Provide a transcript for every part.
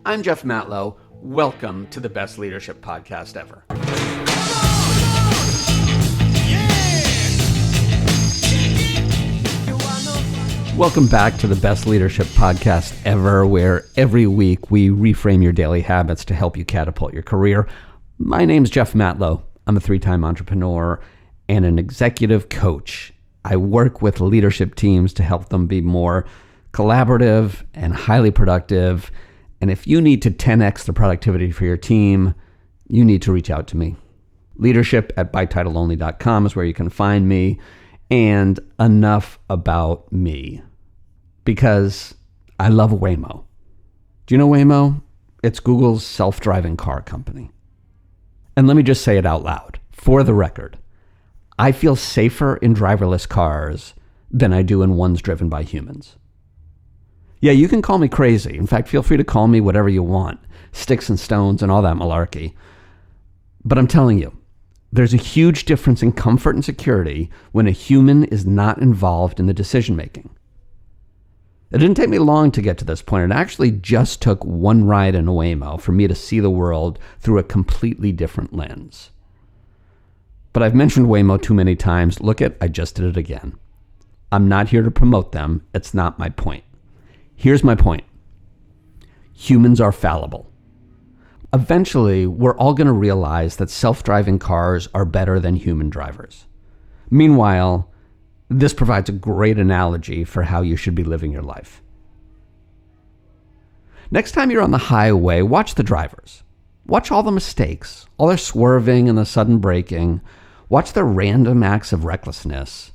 I'm Jeff Matlow. Welcome to the best leadership podcast ever. Welcome back to the best leadership podcast ever, where every week we reframe your daily habits to help you catapult your career. My name's Jeff Matlow. I'm a 3-time entrepreneur and an executive coach. I work with leadership teams to help them be more collaborative and highly productive. And if you need to 10x the productivity for your team, you need to reach out to me. Leadership@bytitleonly.com is where you can find me. And enough about me, because I love Waymo. Do you know Waymo? It's Google's self-driving car company. And let me just say it out loud, for the record. I feel safer in driverless cars than I do in ones driven by humans. Yeah, you can call me crazy. In fact, feel free to call me whatever you want, sticks and stones and all that malarkey. But I'm telling you, there's a huge difference in comfort and security when a human is not involved in the decision making. It didn't take me long to get to this point. It actually just took one ride in a Waymo for me to see the world through a completely different lens. But I've mentioned Waymo too many times. Look I just did it again. I'm not here to promote them. It's not my point. Here's my point. Humans are fallible. Eventually, we're all going to realize that self-driving cars are better than human drivers. Meanwhile, this provides a great analogy for how you should be living your life. Next time you're on the highway, watch the drivers. Watch all the mistakes, all their swerving and the sudden braking. Watch their random acts of recklessness.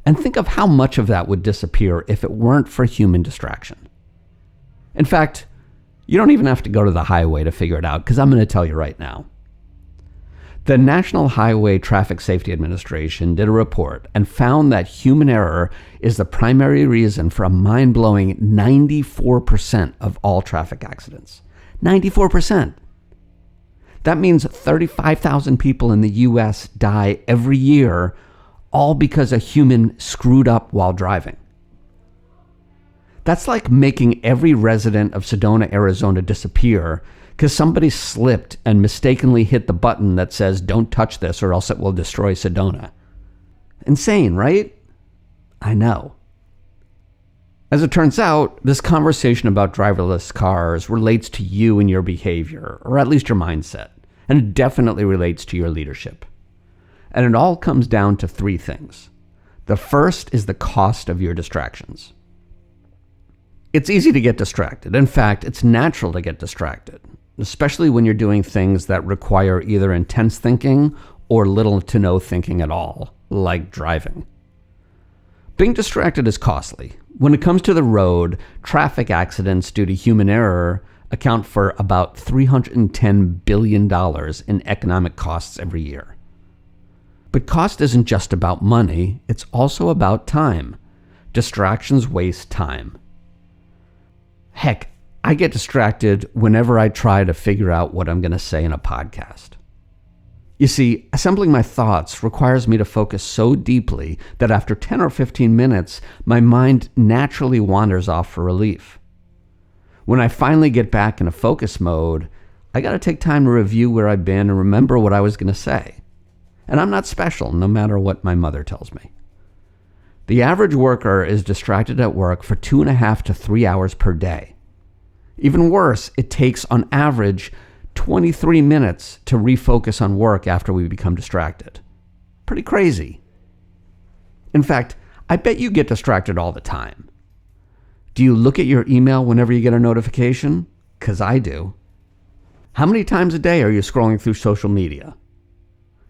And think of how much of that would disappear if it weren't for human distraction. In fact, you don't even have to go to the highway to figure it out, because I'm going to tell you right now. The National Highway Traffic Safety Administration did a report and found that human error is the primary reason for a mind-blowing 94% of all traffic accidents. 94%. That means 35,000 people in the U.S. die every year, all because a human screwed up while driving. That's like making every resident of Sedona, Arizona disappear because somebody slipped and mistakenly hit the button that says, "Don't touch this or else it will destroy Sedona." Insane, right? I know. As it turns out, this conversation about driverless cars relates to you and your behavior, or at least your mindset, and it definitely relates to your leadership. And it all comes down to 3 things. The first is the cost of your distractions. It's easy to get distracted. In fact, it's natural to get distracted, especially when you're doing things that require either intense thinking or little to no thinking at all, like driving. Being distracted is costly. When it comes to the road, traffic accidents due to human error account for about $310 billion in economic costs every year. But cost isn't just about money, it's also about time. Distractions waste time. Heck, I get distracted whenever I try to figure out what I'm going to say in a podcast. You see, assembling my thoughts requires me to focus so deeply that after 10 or 15 minutes, my mind naturally wanders off for relief. When I finally get back in a focus mode, I got to take time to review where I've been and remember what I was going to say. And I'm not special, no matter what my mother tells me. The average worker is distracted at work for 2.5 to 3 hours per day. Even worse, it takes on average 23 minutes to refocus on work after we become distracted. Pretty crazy. In fact, I bet you get distracted all the time. Do you look at your email whenever you get a notification? 'Cause I do. How many times a day are you scrolling through social media?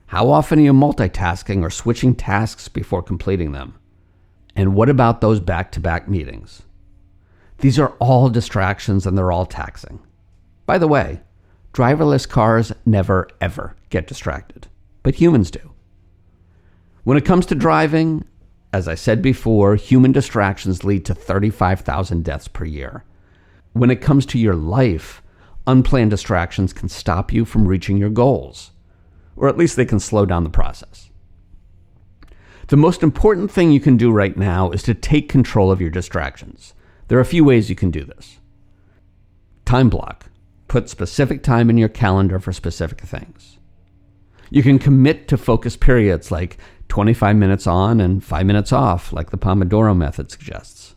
How often are you multitasking or switching tasks before completing them? And what about those back-to-back meetings? These are all distractions and they're all taxing. By the way, driverless cars never, ever get distracted, but humans do. When it comes to driving, as I said before, human distractions lead to 35,000 deaths per year. When it comes to your life, unplanned distractions can stop you from reaching your goals, or at least they can slow down the process. The most important thing you can do right now is to take control of your distractions. There are a few ways you can do this. Time block. put specific time in your calendar for specific things. You can commit to focus periods like 25 minutes on and 5 minutes off, like the Pomodoro method suggests.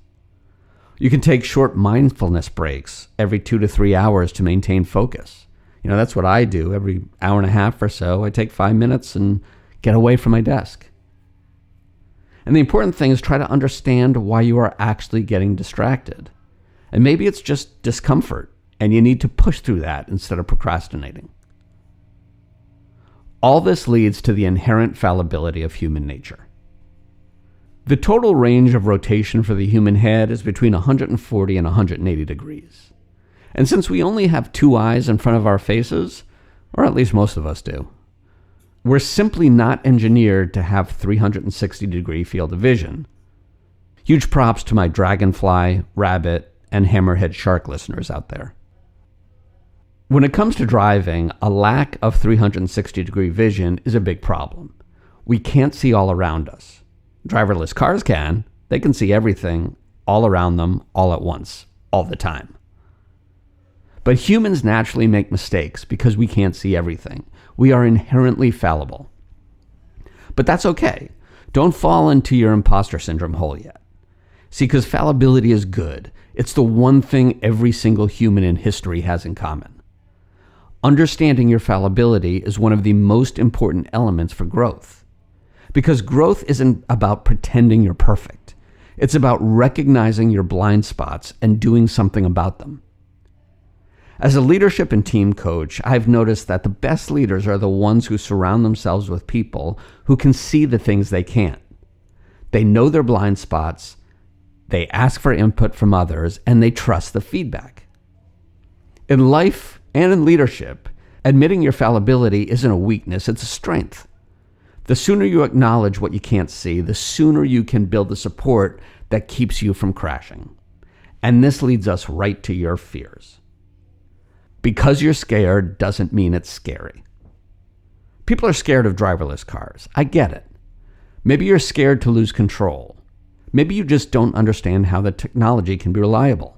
You can take short mindfulness breaks every 2 to 3 hours to maintain focus. That's what I do. Every hour and a half or so, I take 5 minutes and get away from my desk. And the important thing is try to understand why you are actually getting distracted. And maybe it's just discomfort, and you need to push through that instead of procrastinating. All this leads to the inherent fallibility of human nature. The total range of rotation for the human head is between 140 and 180 degrees. And since we only have 2 eyes in front of our faces, or at least most of us do, we're simply not engineered to have 360-degree field of vision. Huge props to my dragonfly, rabbit, and hammerhead shark listeners out there. When it comes to driving, a lack of 360-degree vision is a big problem. We can't see all around us. Driverless cars can. They can see everything all around them, all at once, all the time. But humans naturally make mistakes because we can't see everything. We are inherently fallible. But that's okay. Don't fall into your imposter syndrome hole yet. See, because fallibility is good. It's the one thing every single human in history has in common. Understanding your fallibility is one of the most important elements for growth. Because growth isn't about pretending you're perfect. It's about recognizing your blind spots and doing something about them. As a leadership and team coach, I've noticed that the best leaders are the ones who surround themselves with people who can see the things they can't. They know their blind spots, they ask for input from others, and they trust the feedback. In life and in leadership, admitting your fallibility isn't a weakness, it's a strength. The sooner you acknowledge what you can't see, the sooner you can build the support that keeps you from crashing. And this leads us right to your fears. Because you're scared doesn't mean it's scary. People are scared of driverless cars. I get it. Maybe you're scared to lose control. Maybe you just don't understand how the technology can be reliable.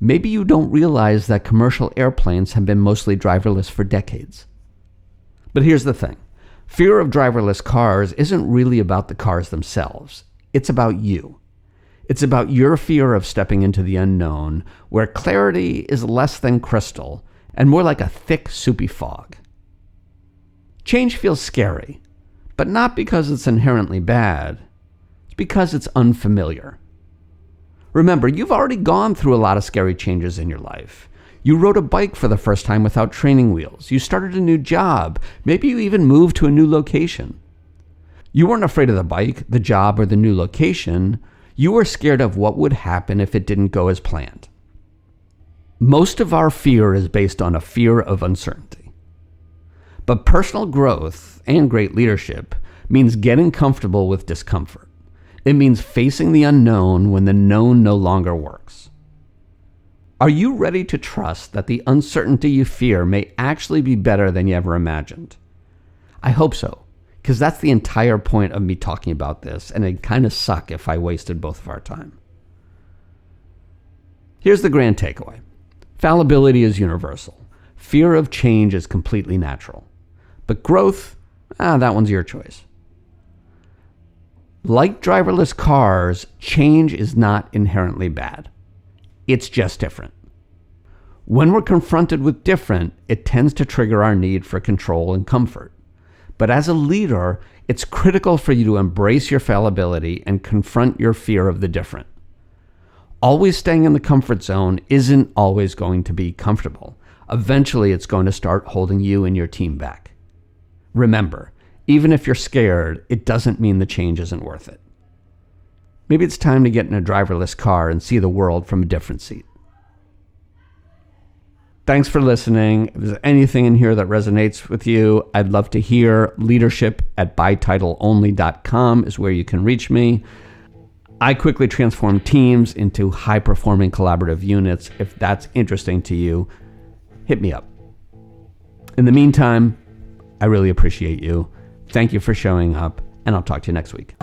Maybe you don't realize that commercial airplanes have been mostly driverless for decades. But here's the thing. Fear of driverless cars isn't really about the cars themselves. It's about you. It's about your fear of stepping into the unknown, where clarity is less than crystal and more like a thick, soupy fog. Change feels scary, but not because it's inherently bad. It's because it's unfamiliar. Remember, you've already gone through a lot of scary changes in your life. You rode a bike for the first time without training wheels. You started a new job. Maybe you even moved to a new location. You weren't afraid of the bike, the job, or the new location. You were scared of what would happen if it didn't go as planned. Most of our fear is based on a fear of uncertainty. But personal growth and great leadership means getting comfortable with discomfort. It means facing the unknown when the known no longer works. Are you ready to trust that the uncertainty you fear may actually be better than you ever imagined? I hope so, because that's the entire point of me talking about this, and it'd kind of suck if I wasted both of our time. Here's the grand takeaway. Fallibility is universal. Fear of change is completely natural. But growth, that one's your choice. Like driverless cars, change is not inherently bad. It's just different. When we're confronted with different, it tends to trigger our need for control and comfort. But as a leader, it's critical for you to embrace your fallibility and confront your fear of the different. Always staying in the comfort zone isn't always going to be comfortable. Eventually, it's going to start holding you and your team back. Remember, even if you're scared, it doesn't mean the change isn't worth it. Maybe it's time to get in a driverless car and see the world from a different seat. Thanks for listening. If there's anything in here that resonates with you, I'd love to hear. Leadership@bytitleonly.com is where you can reach me. I quickly transform teams into high-performing collaborative units. If that's interesting to you, hit me up. In the meantime, I really appreciate you. Thank you for showing up, and I'll talk to you next week.